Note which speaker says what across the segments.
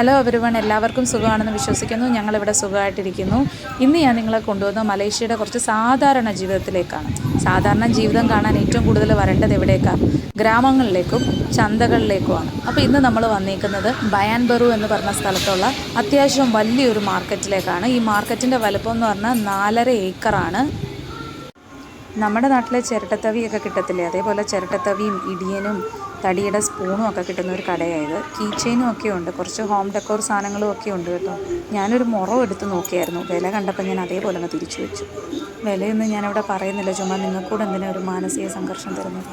Speaker 1: Hello everyone, എല്ലാവർക്കും സുഖമാണെന്ന് വിശ്വസിക്കുന്നു. ഞങ്ങളിവിടെ സുഖമായിട്ടിരിക്കുന്നു. ഇന്ന് ഞാൻ നിങ്ങളെ കൊണ്ടുവന്ന മലേഷ്യയുടെ കുറച്ച് സാധാരണ ജീവിതത്തിലേക്കാണ്. സാധാരണ ജീവിതം കാണാൻ ഏറ്റവും കൂടുതൽ വരേണ്ടത് എവിടേക്കാണ്? ഗ്രാമങ്ങളിലേക്കും ചന്തകളിലേക്കുമാണ്. അപ്പോൾ ഇന്ന് നമ്മൾ വന്നിരിക്കുന്നത് ബയാൻബറു എന്ന് പറഞ്ഞ സ്ഥലത്തുള്ള അത്യാവശ്യം വലിയൊരു മാർക്കറ്റിലേക്കാണ്. ഈ മാർക്കറ്റിൻ്റെ വലുപ്പം എന്ന് പറഞ്ഞാൽ 4.5 ഏക്കറാണ്. നമ്മുടെ നാട്ടിലെ ചിരട്ടത്തവിയൊക്കെ കിട്ടത്തില്ലേ, അതേപോലെ ചിരട്ടത്തവിയും ഇടിയനും തടിയുടെ സ്പൂണും ഒക്കെ കിട്ടുന്ന ഒരു കടയായത്. കീ ചെയിനും ഒക്കെ ഉണ്ട്, കുറച്ച് ഹോം ഡെക്കോർ സാധനങ്ങളും ഒക്കെ ഉണ്ട് കേട്ടോ. ഞാനൊരു മുറം എടുത്ത് നോക്കിയായിരുന്നു. വില കണ്ടപ്പോൾ ഞാൻ അതേപോലെ അങ്ങ് തിരിച്ചു വെച്ചു. വിലയൊന്നും ഞാനിവിടെ പറയുന്നില്ല, ചുമ്മാ നിങ്ങൾക്കൂടെ എന്തിനാ ഒരു മാനസിക സംഘർഷം തരുന്നത്.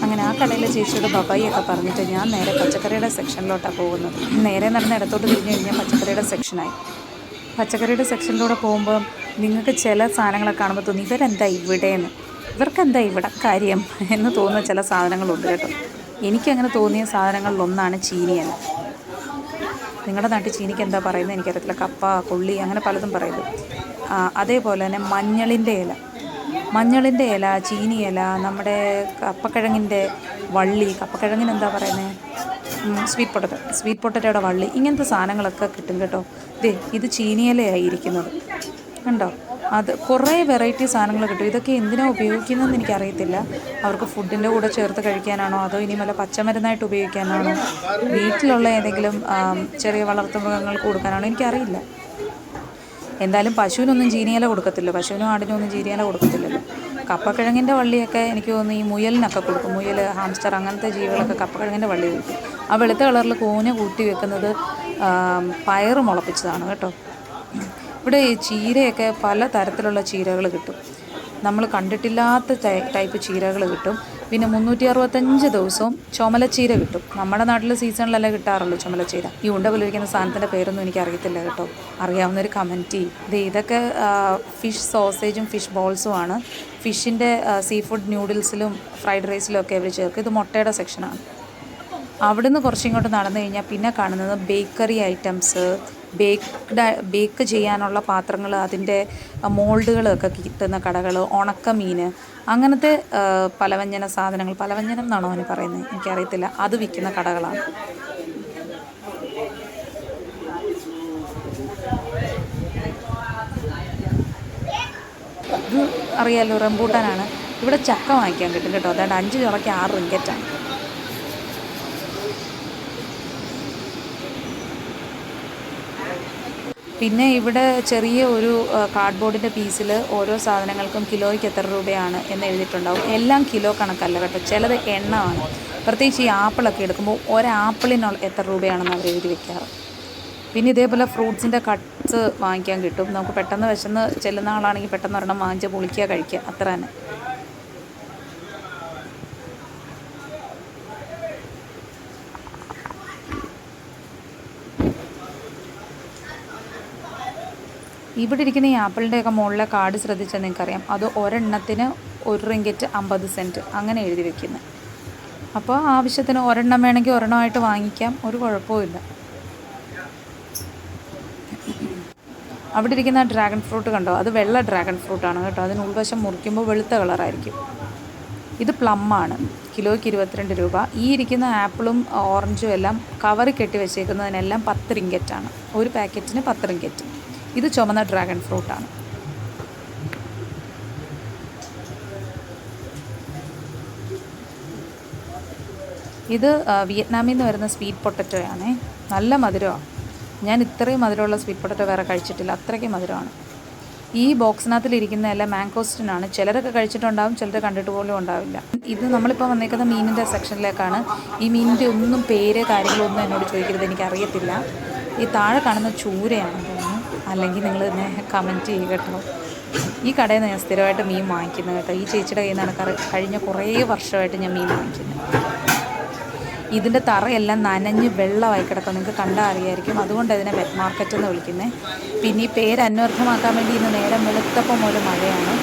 Speaker 1: അങ്ങനെ ആ കടയിലെ ചേച്ചിയോട് ബബായിയൊക്കെ പറഞ്ഞിട്ട് ഞാൻ നേരെ പച്ചക്കറിയുടെ സെക്ഷനിലോട്ടാണ് പോകുന്നത്. നേരെ നടന്ന് ഇടത്തോട്ട് തിരിഞ്ഞു കഴിഞ്ഞാൽ പച്ചക്കറിയുടെ സെക്ഷനായി. പച്ചക്കറിയുടെ സെക്ഷനിലൂടെ പോകുമ്പോൾ നിങ്ങൾക്ക് ചില സാധനങ്ങളൊക്കെ കാണുമ്പോൾ തോന്നി ഇവരെന്താ ഇവിടെയെന്ന്, ഇവർക്കെന്താ ഇവിടെ കാര്യം എന്ന് തോന്നുന്ന ചില സാധനങ്ങളുണ്ട് കേട്ടോ. എനിക്കങ്ങനെ തോന്നിയ സാധനങ്ങളിലൊന്നാണ് ചീനിയില. നിങ്ങളുടെ നാട്ടിൽ ചീനിക്ക് എന്താ പറയുന്നത് എനിക്കറിയത്തില്ല. കപ്പ, കൊള്ളി, അങ്ങനെ പലതും പറയുന്നത്. അതേപോലെ തന്നെ മഞ്ഞളിൻ്റെ ഇല, ചീനിയില, നമ്മുടെ കപ്പക്കിഴങ്ങിൻ്റെ വള്ളി, കപ്പക്കിഴങ്ങിന് എന്താ പറയുന്നത്, സ്വീറ്റ് പൊട്ടറ്റോയുടെ വള്ളി, ഇങ്ങനത്തെ സാധനങ്ങളൊക്കെ കിട്ടും കേട്ടോ. ഇത് ചീനിയിലയായിരിക്കുന്നത് കണ്ടോ. അത് കുറേ വെറൈറ്റി സാധനങ്ങൾ കിട്ടും. ഇതൊക്കെ എന്തിനാണ് ഉപയോഗിക്കുന്നതെന്ന് എനിക്കറിയത്തില്ല. അവർക്ക് ഫുഡിൻ്റെ കൂടെ ചേർത്ത് കഴിക്കാനാണോ, അതോ ഇനി വല്ല പച്ചമരുന്നായിട്ട് ഉപയോഗിക്കാനാണോ, വീട്ടിലുള്ള ഏതെങ്കിലും ചെറിയ വളർത്തുമൃഗങ്ങൾക്ക് കൊടുക്കാനാണോ, എനിക്കറിയില്ല. എന്തായാലും പശുവിനൊന്നും ചീനിയില കൊടുക്കത്തില്ല, പശുവിനും ആടിനും ഒന്നും ചീനിയില കൊടുക്കത്തില്ലല്ലോ. കപ്പക്കിഴങ്ങിൻ്റെ വള്ളിയൊക്കെ എനിക്ക് തോന്നുന്നു ഈ മുയലിനൊക്കെ കൊടുക്കും. മുയൽ, ഹാംസ്റ്റർ, അങ്ങനത്തെ ജീവികളൊക്കെ കപ്പക്കിഴങ്ങിൻ്റെ വള്ളി കൊടുക്കും. ആ വെളുത്ത കളറിൽ കൂന കൂട്ടി വെക്കുന്നത് പയറ് മുളപ്പിച്ചതാണ് കേട്ടോ. ഇവിടെ ഈ ചീരയൊക്കെ പല തരത്തിലുള്ള ചീരകൾ കിട്ടും. നമ്മൾ കണ്ടിട്ടില്ലാത്ത ടൈപ്പ് ചീരകൾ കിട്ടും. പിന്നെ 365 ദിവസവും ചുമലച്ചീര കിട്ടും. നമ്മുടെ നാട്ടിൽ സീസണിലല്ലേ കിട്ടാറുള്ളൂ ചുമലച്ചീര. ഈ ഉണ്ട പോലിരിക്കുന്ന സാധനത്തിൻ്റെ പേരൊന്നും എനിക്കറിയത്തില്ല കേട്ടോ. അറിയാവുന്നൊരു കമൻറ്റ് ചെയ്യും. ഇതൊക്കെ ഫിഷ് സോസേജും ഫിഷ് ബോൾസും ആണ്. ഫിഷിൻ്റെ സീ ഫുഡ് നൂഡിൽസിലും ഫ്രൈഡ് റൈസിലും ഒക്കെ അവർ ചേർക്കും. ഇത് മുട്ടയുടെ സെക്ഷനാണ്. അവിടുന്ന് കുറച്ചിങ്ങോട്ട് നടന്നു കഴിഞ്ഞാൽ പിന്നെ കാണുന്നത് ബേക്കറി ഐറ്റംസ്, ബേക്ക് ചെയ്യാനുള്ള പാത്രങ്ങൾ, അതിൻ്റെ മോൾഡുകളൊക്കെ കിട്ടുന്ന കടകൾ, ഉണക്കമീൻ, അങ്ങനത്തെ പലവ്യഞ്ജന സാധനങ്ങൾ, പലവ്യഞ്ജനം എന്നാണോ അവന് പറയുന്നത് എനിക്കറിയത്തില്ല, അത് വിൽക്കുന്ന കടകളാണ്. ഇത് അറിയാമല്ലോ, റംബൂട്ടാനാണ്. ഇവിടെ ചക്ക വാങ്ങിക്കാൻ കിട്ടും കേട്ടോ. അതാണ്ട് 5 ചുളയ്ക്ക് 6 റിങ്കറ്റാണ്. പിന്നെ ഇവിടെ ചെറിയ ഒരു കാർഡ്ബോർഡിൻ്റെ പീസിൽ ഓരോ സാധനങ്ങൾക്കും കിലോയ്ക്ക് എത്ര രൂപയാണ് എന്ന് എഴുതിയിട്ടുണ്ടാവും. എല്ലാം കിലോ കണക്കല്ല കേട്ടോ, ചിലത് എണ്ണമാണ്. പ്രത്യേകിച്ച് ഈ ആപ്പിളൊക്കെ എടുക്കുമ്പോൾ ഒരാപ്പിളിന് എത്ര രൂപയാണെന്ന് അവർ എഴുതി വെക്കാറ്. പിന്നെ ഇതേപോലെ ഫ്രൂട്ട്സിൻ്റെ കട്ട്സ് വാങ്ങിക്കാൻ കിട്ടും. നമുക്ക് പെട്ടെന്ന് വിശന്ന് ചെല്ലുന്ന ആളാണെങ്കിൽ പെട്ടെന്ന് ഒരെണ്ണം വാങ്ങിച്ച് പൊളിക്കുക, കഴിക്കുക, അത്ര തന്നെ. ഇവിടെ ഇരിക്കുന്ന ഈ ആപ്പിളിൻ്റെയൊക്കെ മുകളിലെ കാർഡ് ശ്രദ്ധിച്ചാൽ നിങ്ങൾക്കറിയാം, അത് ഒരെണ്ണത്തിന് 1 റിങ്കറ്റ് 50 സെൻറ്റ് അങ്ങനെ എഴുതി വെക്കുന്നത്. അപ്പോൾ ആവശ്യത്തിന് ഒരെണ്ണം വേണമെങ്കിൽ ഒരെണ്ണമായിട്ട് വാങ്ങിക്കാം, ഒരു കുഴപ്പമില്ല. അവിടെ ഇരിക്കുന്ന ഡ്രാഗൺ ഫ്രൂട്ട് കണ്ടോ, അത് വെള്ള ഡ്രാഗൺ ഫ്രൂട്ടാണ് കേട്ടോ. അതിന് ഉൾവശം മുറിക്കുമ്പോൾ വെളുത്ത കളറായിരിക്കും. ഇത് പ്ലമ്മാണ്, കിലോയ്ക്ക് 22 രൂപ. ഈ ഇരിക്കുന്ന ആപ്പിളും ഓറഞ്ചും എല്ലാം കവറിൽ കെട്ടി വെച്ചേക്കുന്നതിനെല്ലാം 10 റിങ്കറ്റാണ്. ഒരു പാക്കറ്റിന് 10 റിങ്കറ്റ്. ഇത് ചുമന്ന ഡ്രാഗൺ ഫ്രൂട്ടാണ്. ഇത് വിയറ്റ്നാമിൽ നിന്ന് വരുന്ന സ്വീറ്റ് പൊട്ടറ്റോയാണേ. നല്ല മധുരമാണ്. ഞാൻ ഇത്രയും മധുരമുള്ള സ്വീറ്റ് പൊട്ടറ്റോ വേറെ കഴിച്ചിട്ടില്ല, അത്രയ്ക്ക് മധുരമാണ്. ഈ ബോക്സിനകത്തിലിരിക്കുന്ന എല്ലാം മാങ്കോസ്റ്റിനാണ്. ചിലരൊക്കെ കഴിച്ചിട്ടുണ്ടാവും, ചിലർ കണ്ടിട്ട് പോലും ഉണ്ടാവില്ല. ഇത് നമ്മളിപ്പോൾ വന്നേക്കുന്ന മീനിൻ്റെ സെക്ഷനിലേക്കാണ്. ഈ മീനിൻ്റെ ഒന്നും പേര് കാര്യങ്ങളൊന്നും എന്നോട് ചോദിക്കരുത്, എനിക്കറിയത്തില്ല. ഈ താഴെ കാണുന്ന ചൂരയാണെന്ന് തോന്നുന്നു, അല്ലെങ്കിൽ നിങ്ങൾ തന്നെ കമൻറ്റ് ചെയ്യുക കേട്ടോ. ഈ കടയിൽ നിന്ന് ഞാൻ സ്ഥിരമായിട്ട് മീൻ വാങ്ങിക്കുന്നത് കേട്ടോ. ഈ ചേച്ചിയുടെ കയ്യിൽ നിന്നാണ് കഴിഞ്ഞ കുറേ വർഷമായിട്ട് ഞാൻ മീൻ വാങ്ങിക്കുന്നത്. ഇതിൻ്റെ തറയെല്ലാം നനഞ്ഞ് വെള്ളമായി കിടക്കും, നിങ്ങൾക്ക് കണ്ടാൽ അറിയായിരിക്കും. അതുകൊണ്ട് അതിനെ വെറ്റ് മാർക്കറ്റ് എന്ന് വിളിക്കുന്നത്. പിന്നെ ഈ പേര് അന്വർത്ഥമാക്കാൻ വേണ്ടി ഇന്ന് നേരം വെളുത്തപ്പം മുതൽ മഴയാണ്.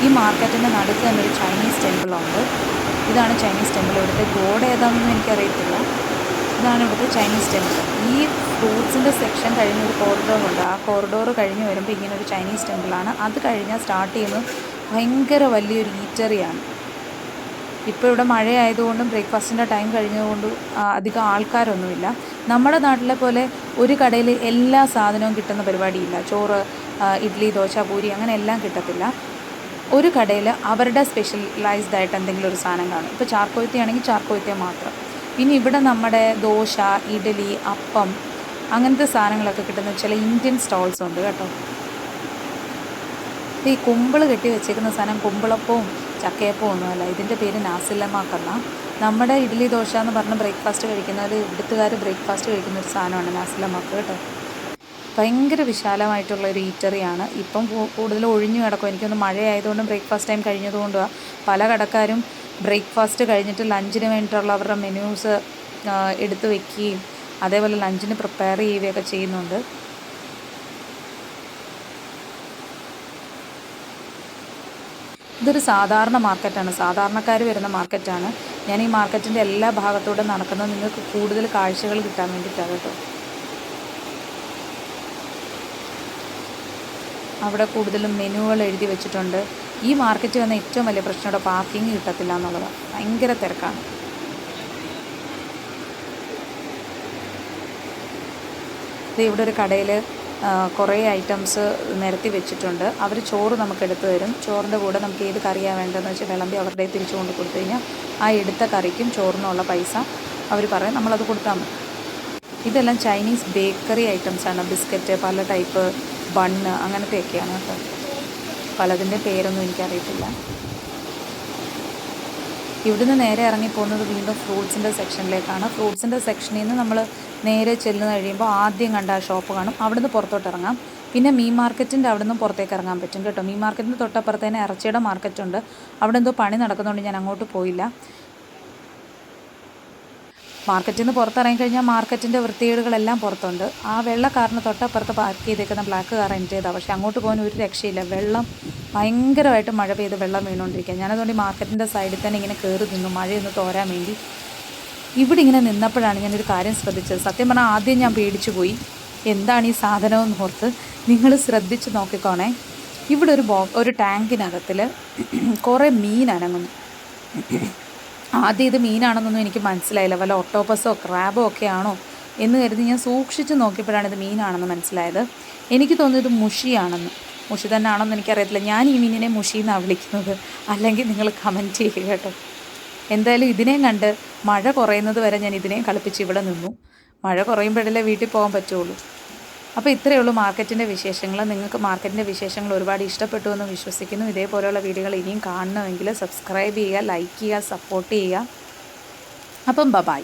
Speaker 1: ഈ മാർക്കറ്റിൻ്റെ നടുക്ക് തന്നെ ഒരു ചൈനീസ് ടെമ്പിളുണ്ട്. ഇതാണ് ചൈനീസ് ടെമ്പിൾ. ഇവിടുത്തെ ഗോഡ് ഏതാണെന്നൊന്നും എനിക്കറിയത്തില്ല. ഇതാണ് ഇവിടുത്തെ ചൈനീസ് ടെമ്പിൾ. ഈ ഫ്രൂട്ട്സിൻ്റെ സെക്ഷൻ കഴിഞ്ഞ് ഒരു കോറിഡോറുണ്ട്. ആ കോറിഡോർ കഴിഞ്ഞ് വരുമ്പോൾ ഇങ്ങനെ ഒരു ചൈനീസ് ടെമ്പിളാണ്. അത് കഴിഞ്ഞാൽ സ്റ്റാർട്ട് ചെയ്യുന്നത് ഭയങ്കര വലിയൊരു ഈറ്ററിയാണ്. ഇപ്പോൾ ഇവിടെ മഴയായതുകൊണ്ടും ബ്രേക്ക്ഫാസ്റ്റിൻ്റെ ടൈം കഴിഞ്ഞതുകൊണ്ടും അധികം ആൾക്കാരൊന്നുമില്ല. നമ്മുടെ നാട്ടിലെ പോലെ ഒരു കടയിൽ എല്ലാ സാധനവും കിട്ടുന്ന പരിപാടിയില്ല. ചോറ്, ഇഡ്ഡലി, ദോശ, പൂരി അങ്ങനെ എല്ലാം കിട്ടത്തില്ല. ഒരു കടയിൽ അവരുടെ സ്പെഷ്യലൈസ്ഡ് ആയിട്ട് എന്തെങ്കിലും ഒരു സാധനം കാണും. ഇപ്പോൾ ചാർക്കോയത്തി ആണെങ്കിൽ ചാർക്കോയത്തി മാത്രം. പിന്നെ ഇവിടെ നമ്മുടെ ദോശ, ഇഡ്ഡലി, അപ്പം അങ്ങനത്തെ സാധനങ്ങളൊക്കെ കിട്ടുന്ന ചില ഇന്ത്യൻ സ്റ്റോൾസ് ഉണ്ട് കേട്ടോ. ഈ കുമ്പിൾ കെട്ടി വെച്ചേക്കുന്ന സാധനം കുമ്പിളപ്പവും ചക്കയപ്പവും ഒന്നുമല്ല. ഇതിൻ്റെ പേര് നാസിലമാക്കെന്ന. നമ്മുടെ ഇഡ്ഡലി ദോശ എന്ന് പറഞ്ഞ് ബ്രേക്ക്ഫാസ്റ്റ് കഴിക്കുന്നവർ, ഇവിടുത്തുകാർ ബ്രേക്ക്ഫാസ്റ്റ് കഴിക്കുന്ന ഒരു സാധനമാണ് നാസിലമാക്ക് കേട്ടോ. ഭയങ്കര വിശാലമായിട്ടുള്ള ഒരു ഈറ്ററിയാണ്. ഇപ്പം കൂടുതൽ ഒഴിഞ്ഞു കിടക്കും. എനിക്കൊന്ന് മഴയായതുകൊണ്ടും ബ്രേക്ക്ഫാസ്റ്റ് ടൈം കഴിഞ്ഞതുകൊണ്ടും പല കടക്കാരും ബ്രേക്ക്ഫാസ്റ്റ് കഴിഞ്ഞിട്ട് ലഞ്ചിന് വേണ്ടിയിട്ടുള്ള അവരുടെ മെനൂസ് എടുത്ത് വയ്ക്കുകയും അതേപോലെ ലഞ്ചിന് പ്രിപ്പയർ ചെയ്യുകയൊക്കെ ചെയ്യുന്നുണ്ട്. ഇതൊരു സാധാരണ മാർക്കറ്റാണ്, സാധാരണക്കാർ വരുന്ന മാർക്കറ്റാണ്. ഞാൻ ഈ മാർക്കറ്റിൻ്റെ എല്ലാ ഭാഗത്തൂടെ നടക്കുന്നത് നിങ്ങൾക്ക് കൂടുതൽ കാഴ്ചകൾ കിട്ടാൻ വേണ്ടിയിട്ടാണ് കേട്ടോ. അവിടെ കൂടുതലും മെനുകൾ എഴുതി വെച്ചിട്ടുണ്ട്. ഈ മാർക്കറ്റ് വന്ന ഏറ്റവും വലിയ പ്രശ്നം ഇവിടെ പാർക്കിംഗ് കിട്ടത്തില്ല എന്നുള്ളതാണ്. ഭയങ്കര തിരക്കാണ്. ഇവിടെ ഒരു കടയിൽ കുറേ ഐറ്റംസ് നിരത്തി വെച്ചിട്ടുണ്ട്. അവർ ചോറ് നമുക്ക് എടുത്തു തരും. ചോറിൻ്റെ കൂടെ നമുക്ക് ഏത് കറിയാണ് വേണ്ടതെന്ന് വെച്ചാൽ വിളമ്പി അവരുടെ തിരിച്ചു കൊണ്ട് കൊടുത്തു കഴിഞ്ഞാൽ ആ എടുത്ത കറിക്കും ചോറിനുള്ള പൈസ അവർ പറയും, നമ്മളത് കൊടുത്താൽ മതി. ഇതെല്ലാം ചൈനീസ് ബേക്കറി ഐറ്റംസാണ്. ബിസ്ക്കറ്റ്, പല ടൈപ്പ് ബണ്ണ് അങ്ങനത്തെയൊക്കെയാണ് കേട്ടോ. പലതിൻ്റെ പേരൊന്നും എനിക്കറിയത്തില്ല. ഇവിടുന്ന് നേരെ ഇറങ്ങിപ്പോകുന്നത് വീണ്ടും ഫ്രൂട്ട്സിൻ്റെ സെക്ഷനിലേക്കാണ്. ഫ്രൂട്ട്സിൻ്റെ സെക്ഷനിൽ നിന്ന് നമ്മൾ നേരെ ചെല്ലുന്ന കഴിയുമ്പോൾ ആദ്യം കണ്ട ആ ഷോപ്പ് കാണും. അവിടുന്ന് പുറത്തോട്ട് ഇറങ്ങാം. പിന്നെ മീൻ മാർക്കറ്റിൻ്റെ അവിടെ നിന്നും പുറത്തേക്ക് ഇറങ്ങാൻ പറ്റും കേട്ടോ. മീൻ മാർക്കറ്റിന് തൊട്ടപ്പുറത്ത് തന്നെ ഇറച്ചിയുടെ മാർക്കറ്റുണ്ട്. അവിടെ എന്തോ പണി നടക്കുന്നതുകൊണ്ട് ഞാൻ അങ്ങോട്ട് പോയില്ല. മാർക്കറ്റിൽ നിന്ന് പുറത്തിറങ്ങിക്കഴിഞ്ഞാൽ മാർക്കറ്റിൻ്റെ വൃത്തികേടുകളെല്ലാം പുറത്തുണ്ട്. ആ വെള്ള കാറിന് തൊട്ടപ്പുറത്ത് പാർക്ക് ചെയ്തേക്കുന്ന ബ്ലാക്ക് കാർ എൻ്റേതാണ്. പക്ഷേ അങ്ങോട്ട് പോകാൻ ഒരു രക്ഷയില്ല. വെള്ളം ഭയങ്കരമായിട്ട് മഴ പെയ്ത് വെള്ളം വീണുകൊണ്ടിരിക്കുക. ഞാനതുകൊണ്ട് ഈ മാർക്കറ്റിൻ്റെ സൈഡിൽ തന്നെ ഇങ്ങനെ കയറി നിന്നു മഴയൊന്ന് തോരാൻ വേണ്ടി. ഇവിടെ ഇങ്ങനെ നിന്നപ്പോഴാണ് ഞാനൊരു കാര്യം ശ്രദ്ധിച്ചത്. സത്യം പറഞ്ഞാൽ ആദ്യം ഞാൻ പേടിച്ചു പോയി, എന്താണ് ഈ സാധനമെന്ന് ഓർത്ത്. നിങ്ങൾ ശ്രദ്ധിച്ച് നോക്കിക്കോണേ. ഇവിടെ ഒരു ടാങ്കിനകത്തിൽ കുറേ മീൻ അനങ്ങുന്നു. ആദ്യം ഇത് മീനാണെന്നൊന്നും എനിക്ക് മനസ്സിലായില്ല. വല്ല ഒക്ടോപ്പസോ ക്രാബോ ഒക്കെ ആണോ എന്ന് കരുതി ഞാൻ സൂക്ഷിച്ച് നോക്കിയപ്പോഴാണ് ഇത് മീനാണെന്ന് മനസ്സിലായത്. എനിക്ക് തോന്നിയത് മുഷിയാണെന്ന്. മുഷി തന്നെ ആണെന്ന് എനിക്കറിയത്തില്ല. ഞാൻ ഈ മീനിനെ മുഷി എന്നാണ് വിളിക്കുന്നത്. അല്ലെങ്കിൽ നിങ്ങൾ കമൻറ്റ് ചെയ്യുക കേട്ടോ. എന്തായാലും ഇതിനെയും കണ്ട് മഴ കുറയുന്നത് വരെ ഞാൻ ഇതിനെയും കളിപ്പിച്ച് ഇവിടെ നിന്നു. മഴ കുറയുമ്പോഴല്ലേ വീട്ടിൽ പോകാൻ പറ്റുള്ളൂ. അപ്പോൾ ഇത്രയേ ഉള്ളൂ മാർക്കറ്റിൻ്റെ വിശേഷങ്ങൾ. നിങ്ങൾക്ക് മാർക്കറ്റിൻ്റെ വിശേഷങ്ങൾ ഒരുപാട് ഇഷ്ടപ്പെട്ടു എന്ന് വിശ്വസിക്കുന്നു. ഇതേപോലെയുള്ള വീഡിയോകൾ ഇനിയും കാണണമെങ്കിൽ സബ്സ്ക്രൈബ് ചെയ്യുക, ലൈക്ക് ചെയ്യുക, സപ്പോർട്ട് ചെയ്യുക. അപ്പം ബൈ.